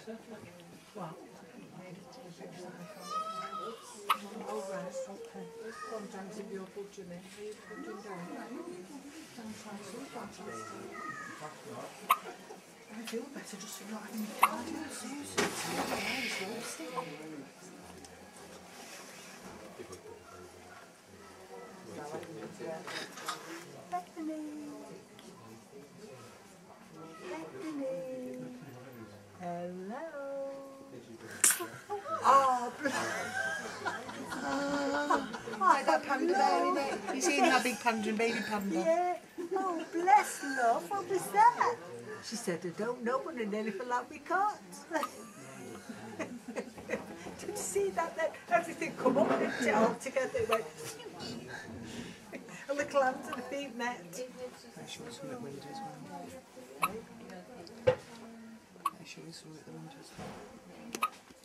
What? Oh, right, okay. Sometimes if you're budging it, are you budging down? I feel better just for not having my cardio, Susan. Bethany. Bethany. Hello. Oh, like that panda bear in it. You seen that big panda and baby panda? Yeah. Oh, bless love. What was that? She said, I don't know, but an elephant like we can't. Did you see that then? Everything come up and it all together. It went a little hands and a feet met. I show some at the window as well. I show some at the window as well.